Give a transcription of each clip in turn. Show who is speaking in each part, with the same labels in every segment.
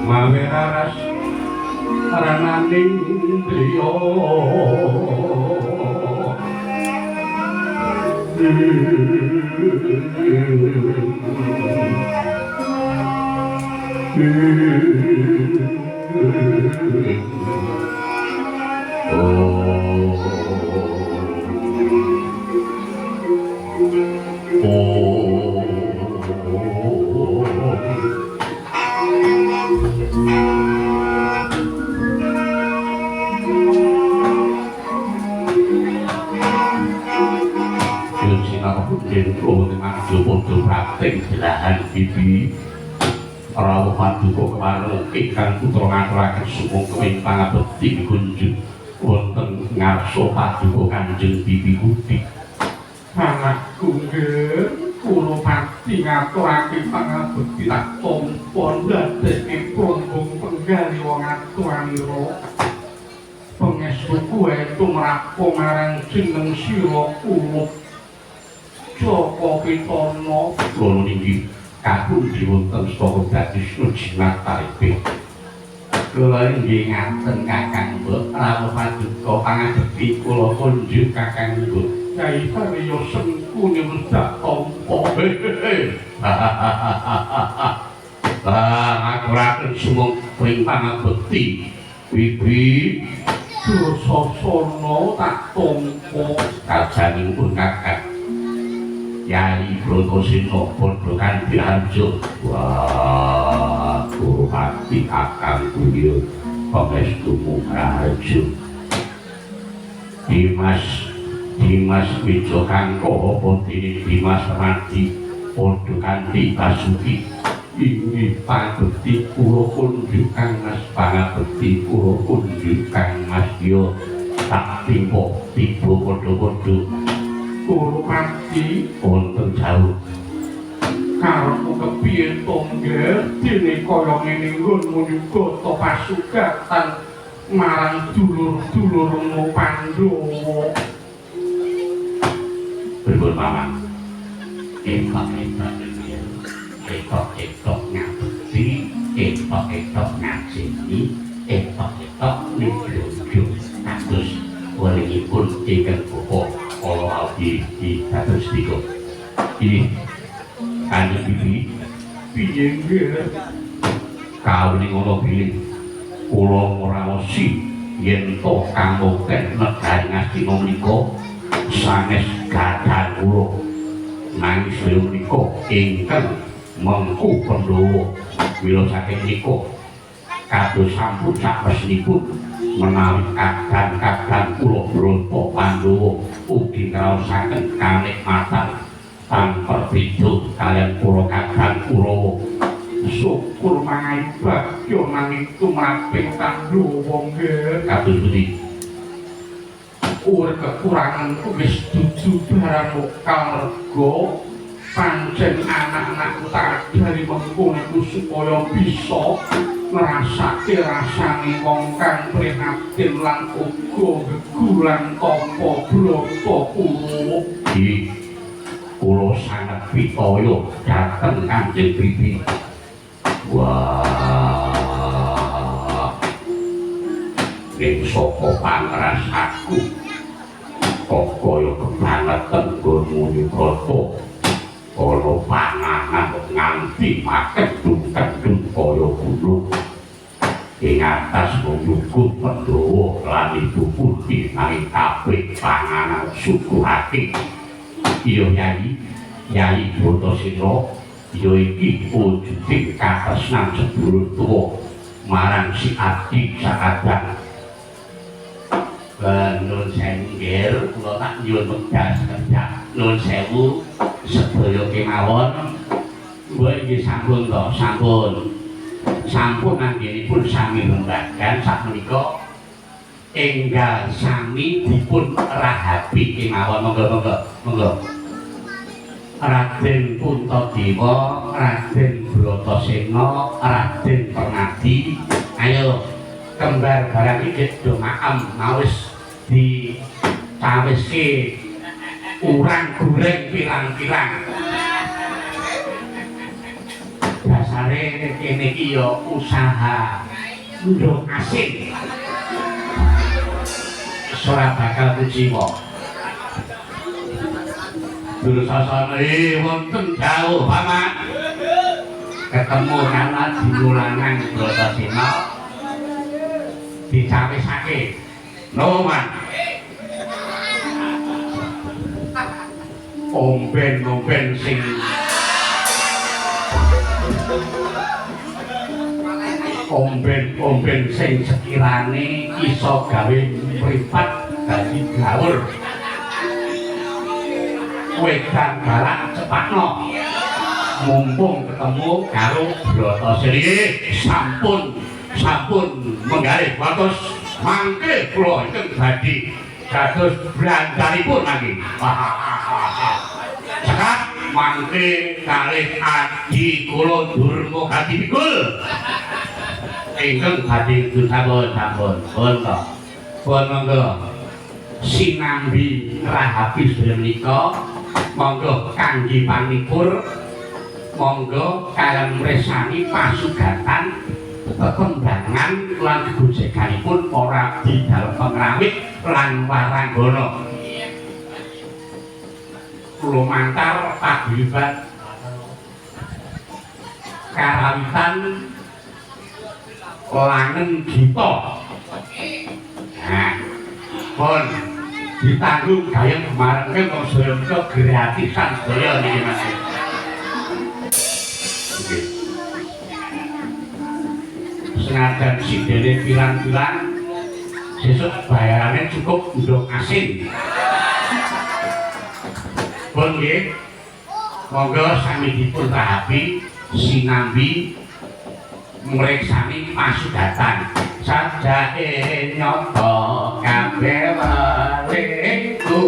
Speaker 1: Maweras rananing driya Bibi rawuh paduka kemareng ingkang putra ngaturaken sumong kemeng pangabekti kunjuk wonten ngarsa paduka Kanjeng Bibi Kuti. Anakku nggih kula pati ngaturaken pangabekti tak tampa ndadekake prombong penggali wong aturanira. Pangestu kuwe tumrap marang jeneng sira kula Joko Pitana kula niki kapundi wonten saka dadi jimat taripe. Kula inggih ngaten Kakang Mbok rawuh paduka pangabekti kula kunjuk Kakang Mbok. Kyai Karya Sengku niwedak tampa. Ngaturaken sumong pring pangabekti. Bibi Dursasana tak tampa kajanipun Kakang. Yai Brotosena padha kanthi harjo. Wah, Kurupati Kakang Kuya pangestu Mukarjo. Dimas Wijokangka Putri Dimas Radi padha kanthi Basuki. Inggih pangabekti kula kunjuk Mas pangabekti kula kunjuk Mas yo tak timpa tiba padha-padha. Kurupati wonten jauh karepmu kepiye to nggih dene kaya ngene nggonmu nyuga pasugatan marang dulur-dulurmu Pandhawa. Pripun Paman? Etok ngabekti, etok ngajeni, etok nigro-nigro kados weringipun ingkang Bapak kala abdi dados dika. Ini Kanjeng Bibi piye nggih kawuning ana bilih kula ngrawusi yen to kamukten negari Ngastina menika sanes gadhah kula nanging sedaya menika ingkang mengku Pandhawa mila saking menika kados sampun sapresnipun menawi kadang-kadang kula Brata Pandhawa ugi ngraosaken kanikmatan tanpa beda kaliyan para kadang Kurawa. Syukur mangahi bagya nanging tumraping Pandhawa nggih kados pundi. Urip kekurangan wis dudu barang lokal merga pancen anak-anak dari mengkono supaya bisa ngrasake rasane wong kang prihatin lan uga gegulan tampa brata Kurawa. Iki kula sanget pitaya dhateng Kanjeng Bibi. Wah, ning saka pangrasaku kok kaya kebangetan nggonmu nyubrata ana panganan nganti makedung-kedung kaya gunung. Ing atas nyugut Pandhawa lan Ibu Putih nanging kabeh panganan suguhake. Iya Yai Bratasena ya iki wujuding katresnan sedulur tuwa marang si Adi sakadang. Nuwun sewu nggih, kula tak nyuwun wekdal sekedhap. Nuwun sewu sedaya kemawon. Mbok nggih sampun to, sampun. sampun anggenipun sami lembagan sakmenika enggal sami dipun rahapi kemawon monggo Raden Puntadewa, Raden Bratasena, Raden Pernadi, ayo kembar barang iki do maem mawis dicawiske urang goreng pirang-pirang. Dasare kene iki ya usaha ndok asin. Ora bakal kuciwa. Durasana wonten jauh paman. Ketemu kana dimulangan Bratasena dicawisake. Noman. Omben sing omben sing sekirane iso gawe mripat dadi gaul. Wedan galak cepatno mumpung ketemu karo Bratasena sampun menggalih watos mangke kula ingkang badhe dados brandanipun nggih cekat mangke kalih adi kula Durma Kadipikul ingkang badhe sampun pun monggo sinambi rahapi sedaya menika monggo kangge panipur monggo kaliyan mresani pasugatan kekembangan lan gojekanipun ora di dalem pengrawit lan waranggana lumantar paguyuban karawitan langen gita nah pun ditanggung gayeng kemarin kan kok sedaya gratisan sedaya niki Mas. Senajan sidene pirang-pirang sesuk bayarannya cukup ndok asin. Pun nggih. Monggo sami dipun rahapi sinambi mreksani pasugatan. Sajae nyoto kabeh waliku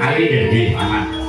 Speaker 1: Ali jadi aman.